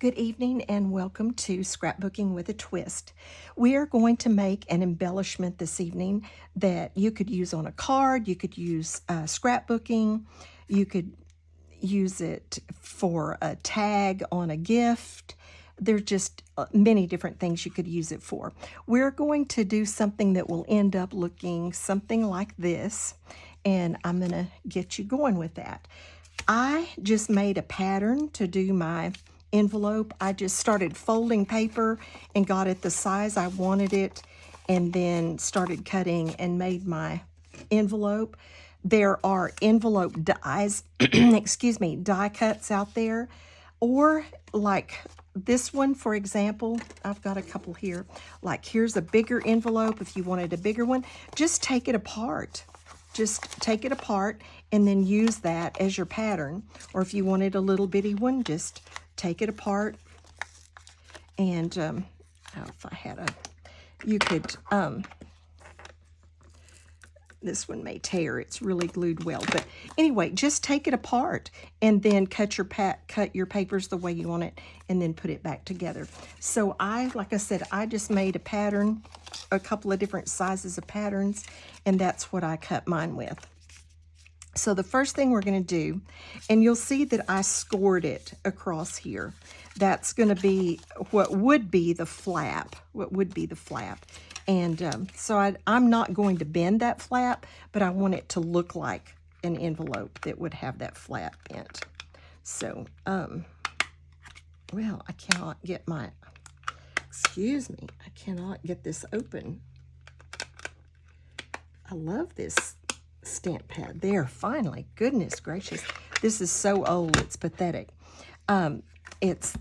Good evening and welcome to Scrapbooking with a Twist. We are going to make an embellishment this evening that you could use on a card, you could use scrapbooking, you could use it for a tag on a gift. There's just many different things you could use it for. We're going to do something that will end up looking something like this, and I'm going to get you going with that. I just made a pattern to do my envelope. I just started folding paper and got it the size I wanted it, and then started cutting and made my envelope. There are envelope dies, die cuts out there, or like this one, for example. I've got a couple here. Like, here's a bigger envelope. If you wanted a bigger one, just take it apart. Just take it apart and then use that as your pattern. Or if you wanted a little bitty one, just take it apart. And if I had you could, this one may tear. It's really glued well. But anyway, just take it apart and then cut your papers the way you want it, and then put it back together. So like I said, I just made a pattern, a couple of different sizes of patterns, and that's what I cut mine with. So the first thing we're going to do, and you'll see that I scored it across here. That's going to be what would be the flap. And so I'm not going to bend that flap, but I want it to look like an envelope that would have that flap bent. So, well, I cannot get I cannot get this open. I love this stamp pad there, finally. Goodness gracious. This is so old, it's pathetic. It's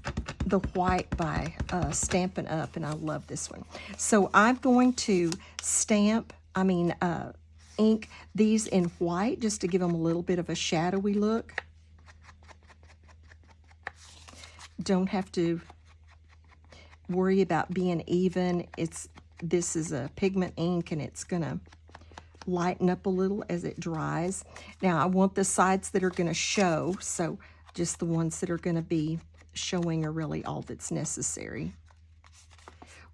the white by Stampin' Up, and I love this one. So I'm going to ink these in white just to give them a little bit of a shadowy look. Don't have to worry about being even. This is a pigment ink, and it's gonna lighten up a little as it dries. Now I want the sides that are going to show, so just the ones that are going to be showing are really all that's necessary.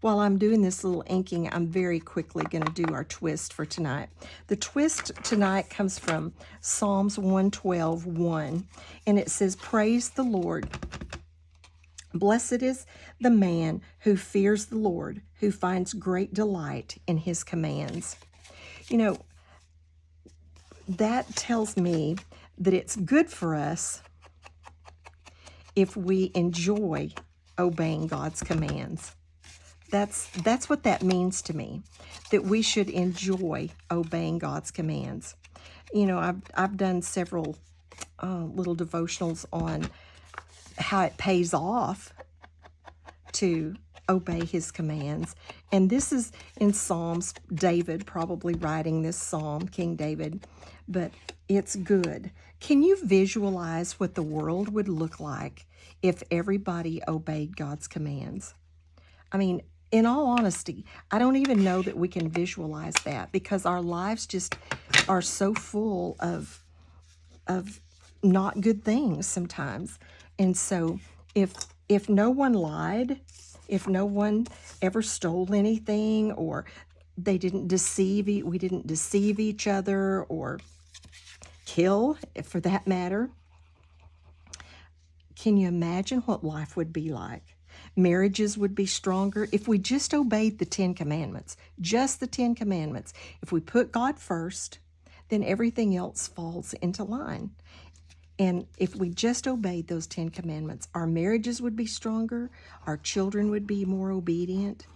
While I'm doing this little inking, I'm very quickly going to do our twist for tonight. The twist tonight comes from Psalms 112:1, and it says, "Praise the Lord. Blessed is the man who fears the Lord, who finds great delight in his commands." You know, that tells me that it's good for us if we enjoy obeying God's commands. That's what that means to me, that we should enjoy obeying God's commands. You know, I've done several little devotionals on how it pays off to obey his commands. And this is in Psalms, David probably writing this psalm, King David, but it's good. Can you visualize what the world would look like if everybody obeyed God's commands? I mean, in all honesty, I don't even know that we can visualize that, because our lives just are so full of not good things sometimes. And so if no one lied, if no one ever stole anything, or we didn't deceive each other, or kill, for that matter, can you imagine what life would be like? Marriages would be stronger if we just obeyed the 10 Commandments, just the 10 Commandments. If we put God first, then everything else falls into line. And if we just obeyed those 10 Commandments, our marriages would be stronger, our children would be more obedient.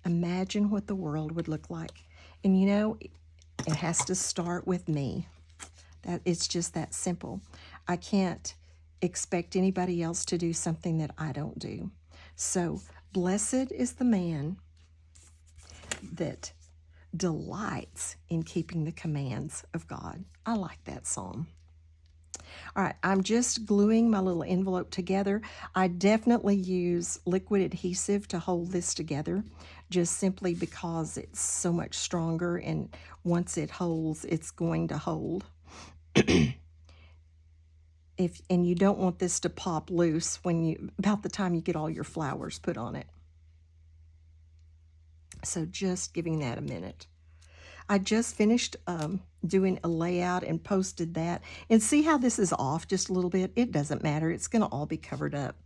Imagine what the world would look like. And you know, it has to start with me. It's just that simple. I can't expect anybody else to do something that I don't do. So, blessed is the man that delights in keeping the commands of God. I like that psalm. All right, I'm just gluing my little envelope together. I definitely use liquid adhesive to hold this together, just simply because it's so much stronger, and once it holds, it's going to hold. and you don't want this to pop loose about the time you get all your flowers put on it. So just giving that a minute. I just finished doing a layout and posted that. And see how this is off just a little bit? It doesn't matter. It's going to all be covered up.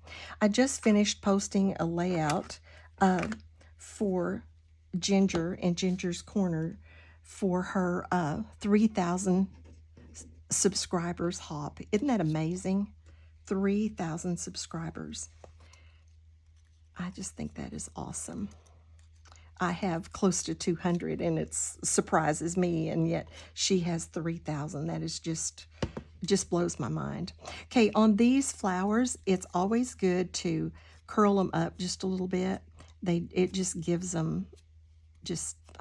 I just finished posting a layout for Ginger and Ginger's Corner for her 3,000 subscribers hop. Isn't that amazing? 3,000 subscribers. I just think that is awesome. I have close to 200, and it surprises me, and yet she has 3,000. That is just blows my mind. Okay, on these flowers, it's always good to curl them up just a little bit. It just gives them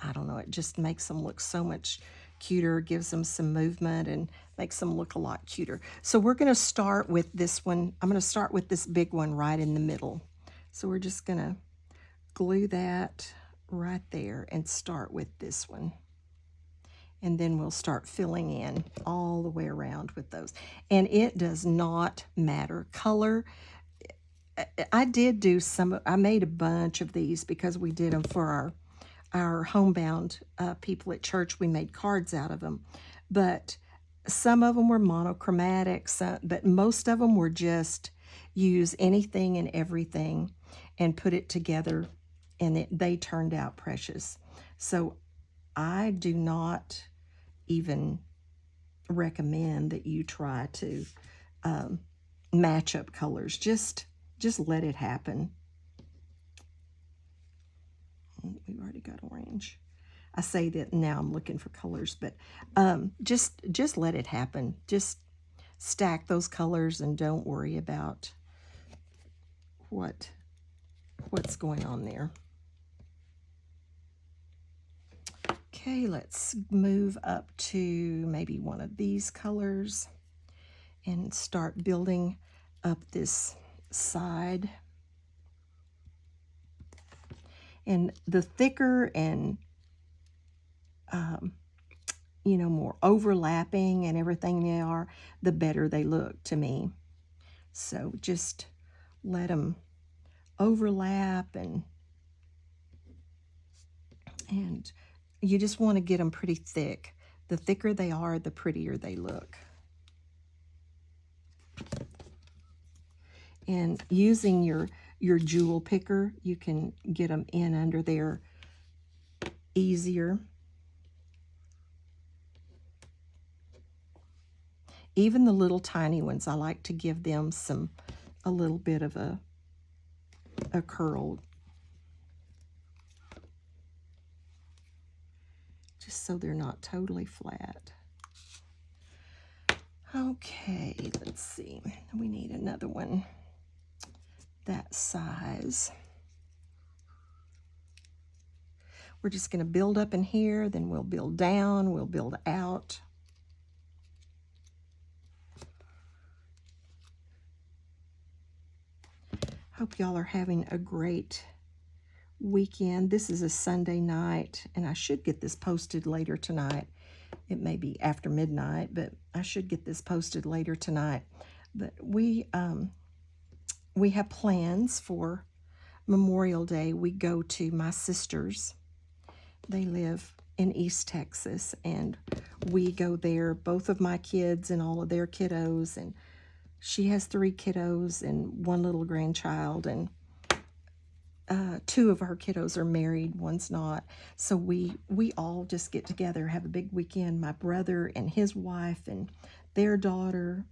I don't know, it just makes them look so much cuter, gives them some movement, and makes them look a lot cuter. So we're going to start with this one. I'm going to start with this big one right in the middle. So we're just going to glue that right there and start with this one. And then we'll start filling in all the way around with those. And it does not matter. Color, I did do I made a bunch of these because we did them for our homebound people at church. We made cards out of them. But some of them were monochromatic, but most of them were just use anything and everything and put it together, and they turned out precious. So I do not even recommend that you try to match up colors. Just let it happen. We've already got orange. I say that now I'm looking for colors, but just let it happen. Just stack those colors and don't worry about what's going on there. Okay, let's move up to maybe one of these colors and start building up this side. And the thicker and, more overlapping and everything they are, the better they look to me. So just let them overlap, and you just want to get them pretty thick. The thicker they are, the prettier they look. And using your jewel picker, you can get them in under there easier. Even the little tiny ones, I like to give them a little bit of a curl, just so they're not totally flat. Okay, let's see. We need another one that size. We're just going to build up in here, then we'll build down, we'll build out. Hope y'all are having a great weekend. This is a Sunday night, and I should get this posted later tonight. It may be after midnight, but I should get this posted later tonight. But we have plans for Memorial Day. We go to my sister's. They live in East Texas, and we go there, both of my kids and all of their kiddos, and she has 3 kiddos and 1 little grandchild, and 2 of her kiddos are married, 1's not. So we all just get together, have a big weekend. My brother and his wife and their daughter.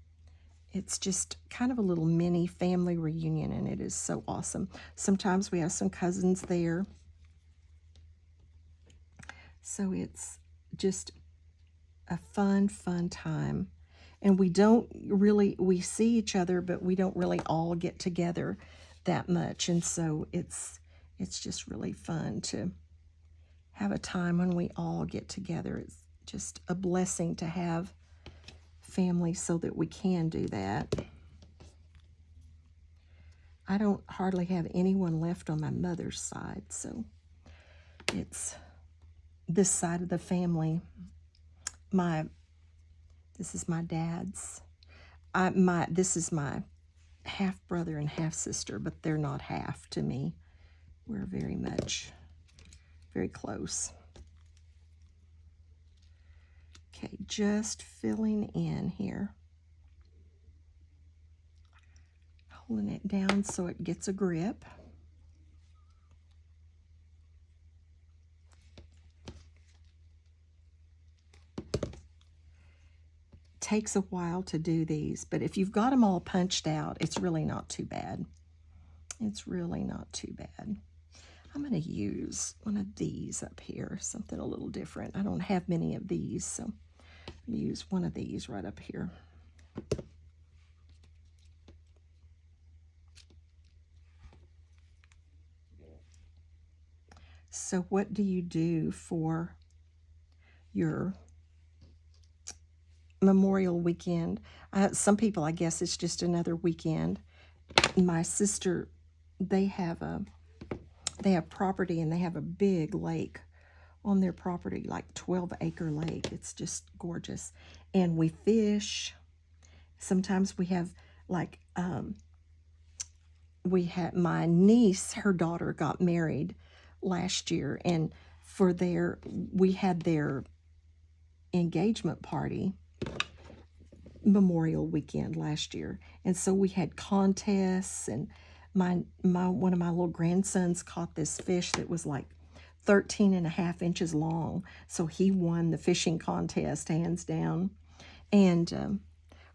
It's just kind of a little mini family reunion, and it is so awesome. Sometimes we have some cousins there. So it's just a fun time. And we see each other, but we don't really all get together that much. And so it's just really fun to have a time when we all get together. It's just a blessing to have family so that we can do that. I don't hardly have anyone left on my mother's side, so it's this side of the family. This is my dad's. This is my half brother and half sister, but they're not half to me. We're very close. Okay, just filling in here. Holding it down so it gets a grip. Takes a while to do these, but if you've got them all punched out, it's really not too bad. It's really not too bad. I'm going to use one of these up here, something a little different. I don't have many of these, so I'm going to use one of these right up here. So what do you do for your Memorial weekend? Some people, I guess, it's just another weekend. My sister, they have property, and they have a big lake on their property, like 12-acre lake. It's just gorgeous. And we fish. Sometimes we have, like, my niece, her daughter got married last year, and we had their engagement party Memorial weekend last year, and so we had contests, and one of my little grandsons caught this fish that was like 13.5 inches long, so he won the fishing contest hands down. And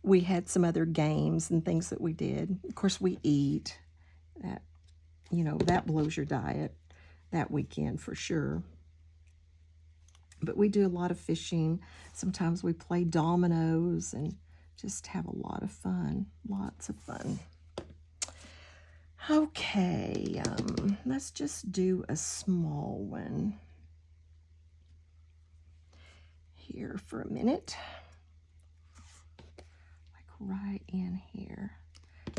we had some other games and things that we did. Of course, we eat. That blows your diet that weekend for sure. But we do a lot of fishing. Sometimes we play dominoes and just have a lot of fun. Lots of fun. Okay, let's just do a small one here for a minute. Like right in here.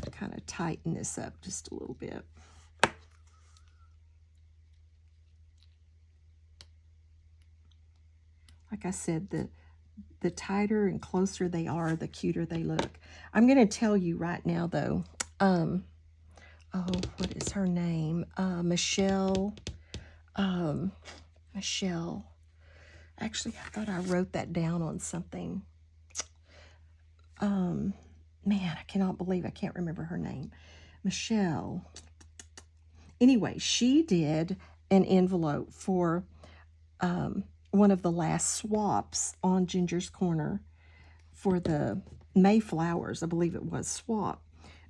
To kind of tighten this up just a little bit. Like I said, the tighter and closer they are, the cuter they look. I'm going to tell you right now, though. What is her name? Michelle. Michelle. Actually, I thought I wrote that down on something. Man, I cannot believe I can't remember her name. Michelle. Anyway, she did an envelope for one of the last swaps on Ginger's Corner for the Mayflowers. I believe it was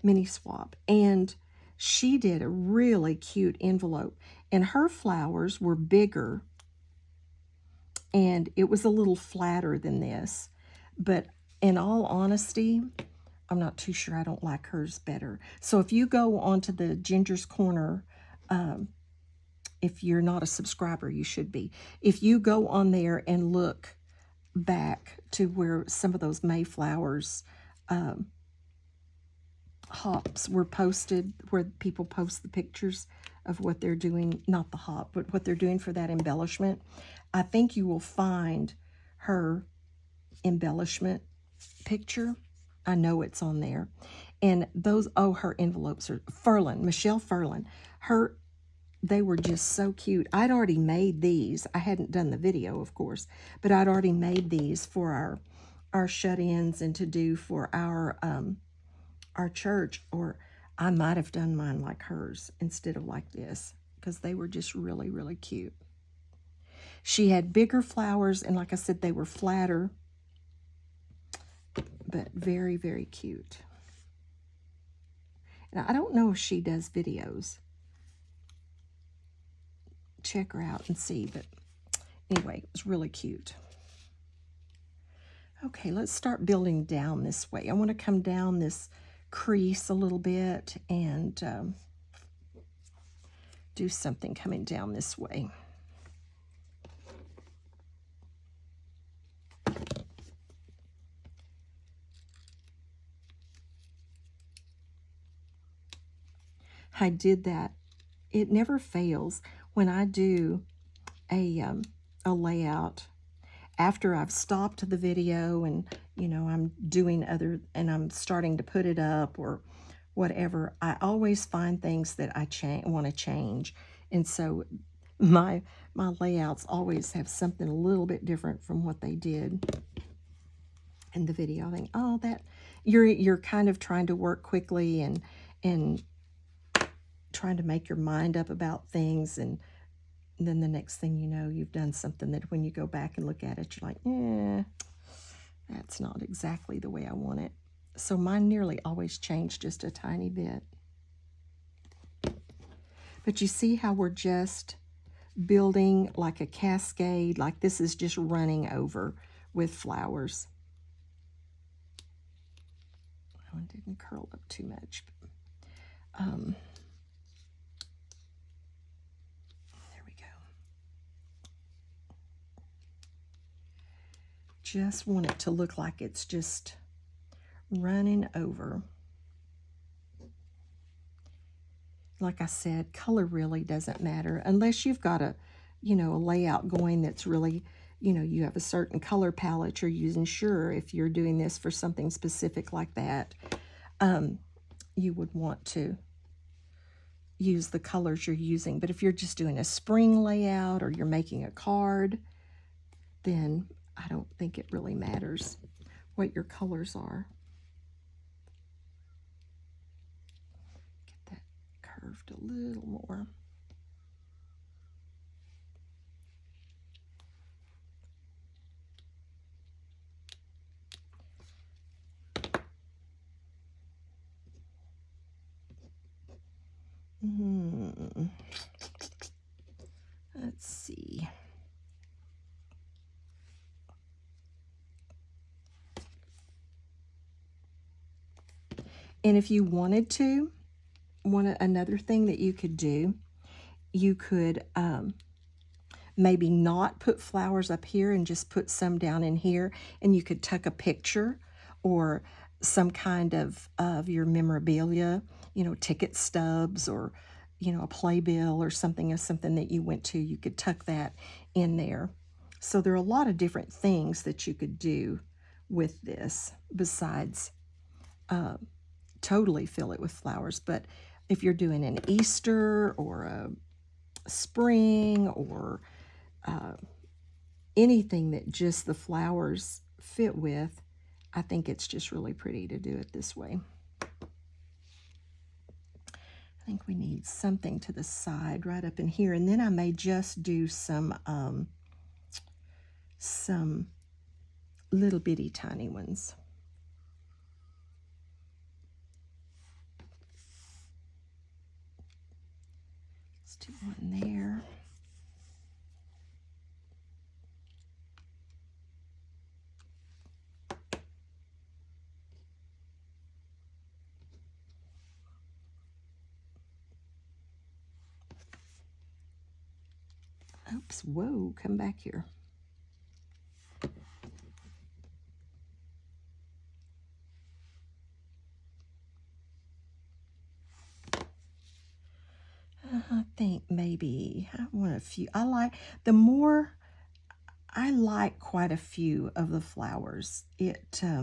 mini swap. And she did a really cute envelope. And her flowers were bigger. And it was a little flatter than this. But in all honesty, I'm not too sure. I don't like hers better. So if you go onto the Ginger's Corner, if you're not a subscriber, you should be. If you go on there and look back to where some of those Mayflowers hops were posted, where people post the pictures of what they're doing, not the hop, but what they're doing for that embellishment, I think you will find her embellishment picture. I know it's on there. And those, her envelopes are Michelle Furlan. They were just so cute. I'd already made these. I hadn't done the video, of course, but I'd already made these for our shut-ins and to do for our church. Or I might have done mine like hers instead of like this, because they were just really, really cute. She had bigger flowers, and like I said, they were flatter, but very, very cute. And I don't know if she does videos. Check her out and see, but anyway, it was really cute. Okay, let's start building down this way. I want to come down this crease a little bit and do something coming down this way. I did that. It never fails when I do a layout. After I've stopped the video and, I'm doing other, and I'm starting to put it up or whatever, I always find things that I want to change. And so my layouts always have something a little bit different from what they did in the video. I think, oh, that you're kind of trying to work quickly and trying to make your mind up about things, and then the next thing you know, you've done something that when you go back and look at it, you're like, that's not exactly the way I want it. So mine nearly always change just a tiny bit. But you see how we're just building like a cascade, like this is just running over with flowers. That one didn't curl up too much. There we go. Just want it to look like it's just running over. Like I said, color really doesn't matter unless you've got a layout going that's really, you have a certain color palette you're using. Sure, if you're doing this for something specific like that, you would want to use the colors you're using. But if you're just doing a spring layout or you're making a card, then I don't think it really matters what your colors are. Get that curved a little more. Let's see. And if you wanted to, another thing that you could do, you could maybe not put flowers up here and just put some down in here, and you could tuck a picture or some kind of your memorabilia, ticket stubs or, a playbill or something that you went to. You could tuck that in there. So there are a lot of different things that you could do with this besides totally fill it with flowers. But if you're doing an Easter or a spring or anything that just the flowers fit with, I think it's just really pretty to do it this way. I think we need something to the side right up in here, and then I may just do some little bitty tiny ones. Let's do one there. Oops, whoa, come back here. I think maybe I want a few. I like quite a few of the flowers. I think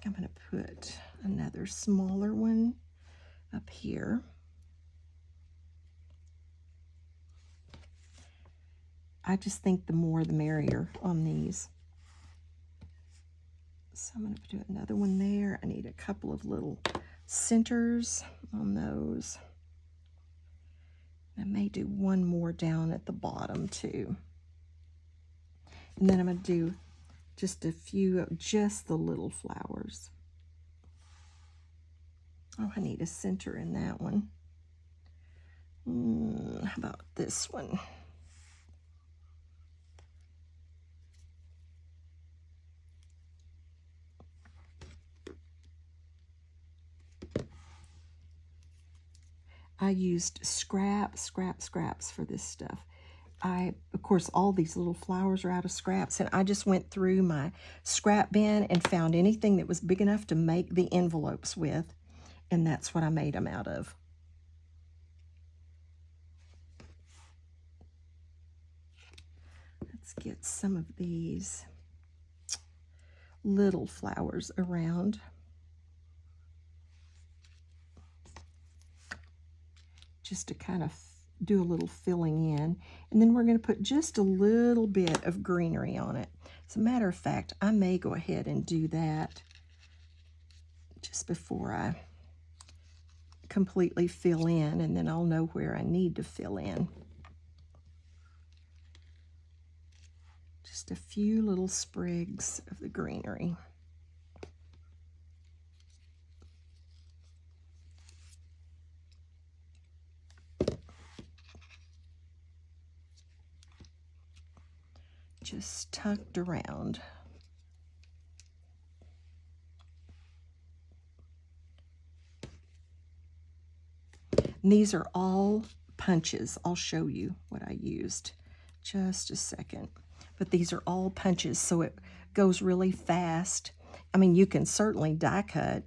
I'm going to put another smaller one up here. I just think the more the merrier on these. So I'm going to do another one there. I need a couple of little centers on those. I may do one more down at the bottom too. And then I'm going to do just a few of just the little flowers. Oh, I need a center in that one. How about this one? I used scraps for this stuff. Of course, all these little flowers are out of scraps, and I just went through my scrap bin and found anything that was big enough to make the envelopes with, and that's what I made them out of. Let's get some of these little flowers around. Just to kind of do a little filling in. And then we're going to put just a little bit of greenery on it. As a matter of fact, I may go ahead and do that just before I completely fill in, and then I'll know where I need to fill in. Just a few little sprigs of the greenery. Just tucked around. And these are all punches. I'll show you what I used. Just a second. But these are all punches, so it goes really fast. I mean, you can certainly die cut,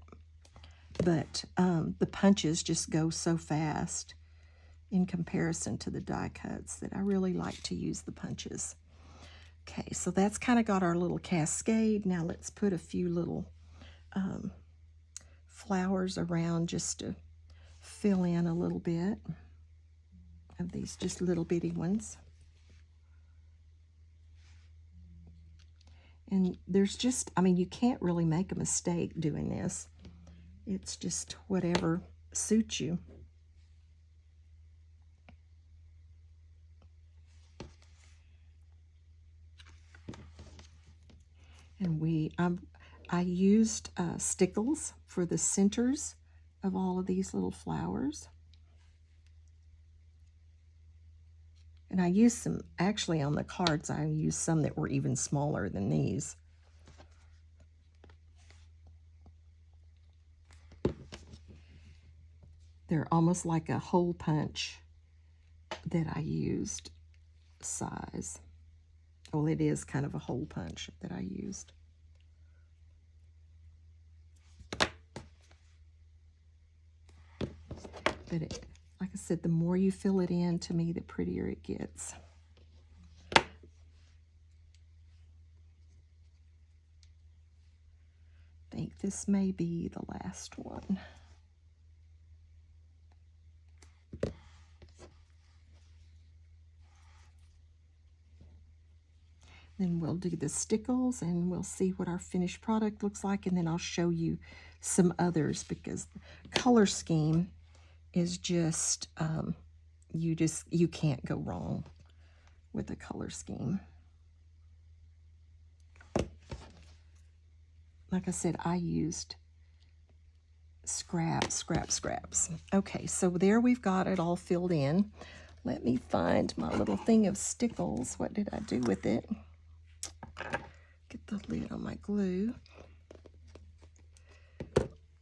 but the punches just go so fast in comparison to the die cuts that I really like to use the punches. Okay, so that's kind of got our little cascade. Now let's put a few little flowers around just to fill in a little bit of these just little bitty ones. And there's just, I mean, you can't really make a mistake doing this. It's just whatever suits you. And I used stickles for the centers of all of these little flowers. And I used some, actually on the cards, I used some that were even smaller than these. They're almost like a hole punch that I used size. Well, it is kind of a hole punch that I used. But it, like I said, the more you fill it in, to me, the prettier it gets. I think this may be the last one. Then we'll do the stickles and we'll see what our finished product looks like, and then I'll show you some others, because the color scheme is just, you can't go wrong with the color scheme. Like I said, I used scraps. Okay, so there we've got it all filled in. Let me find my little thing of stickles. What did I do with it? Get the lid on my glue.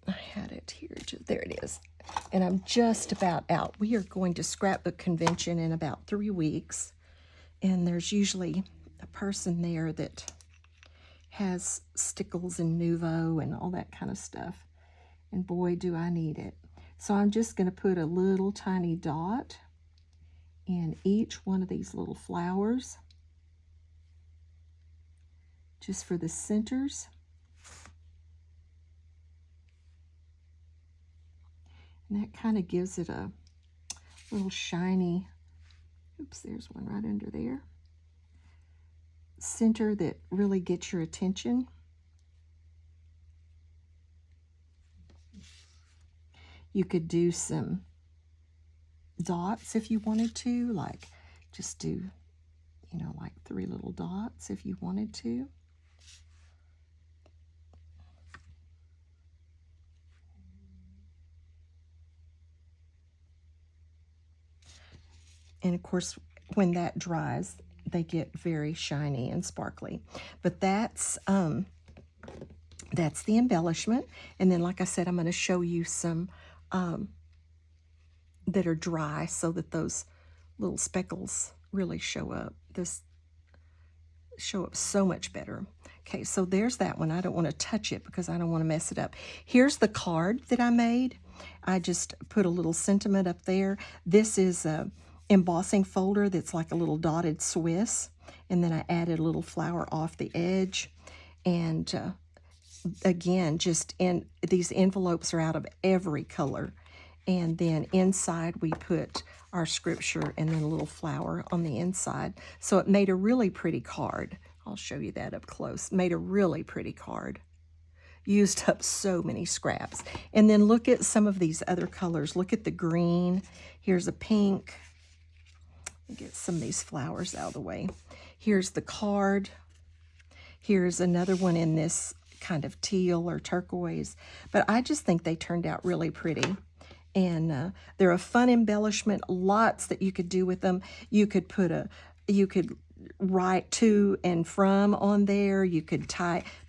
I had it here. There it is. And I'm just about out. We are going to Scrapbook Convention in about 3 weeks. And there's usually a person there that has stickles and Nuvo and all that kind of stuff. And boy, do I need it. So I'm just going to put a little tiny dot in each one of these little flowers, just for the centers. And that kind of gives it a little shiny, oops, there's one right under there, center that really gets your attention. You could do some dots if you wanted to, like just do, you know, like 3 little dots if you wanted to. And of course, when that dries, they get very shiny and sparkly. But that's the embellishment. And then, like I said, I'm going to show you some that are dry so that those little speckles really show up. Show up so much better. Okay, so there's that one. I don't want to touch it because I don't want to mess it up. Here's the card that I made. I just put a little sentiment up there. This is a embossing folder that's like a little dotted Swiss. and then I added a little flower off the edge. And again, just in these envelopes are out of every color. And then inside we put our scripture and then a little flower on the inside. So it made a really pretty card. I'll show you that up close. Made a really pretty card. Used up so many scraps. And then look at some of these other colors. Look at the green. Here's a pink. Get some of these flowers out of the way. Here's the card. Here's another one in this kind of teal or turquoise. But I just think they turned out really pretty. And they're a fun embellishment. Lots that you could do with them. You could write to and from on there. You could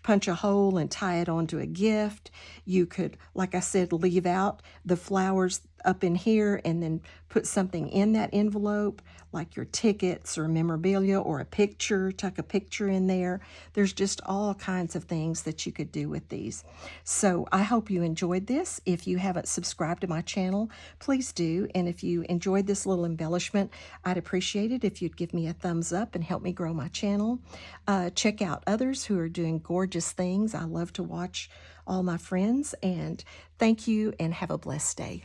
punch a hole and tie it onto a gift. You could, like I said, leave out the flowers up in here and then put something in that envelope, like your tickets or memorabilia or a picture, tuck a picture in there. There's just all kinds of things that you could do with these. So I hope you enjoyed this. If you haven't subscribed to my channel, please do. And if you enjoyed this little embellishment, I'd appreciate it if you'd give me a thumbs up and help me grow my channel. Check out others who are doing gorgeous things. I love to watch all my friends. And thank you and have a blessed day.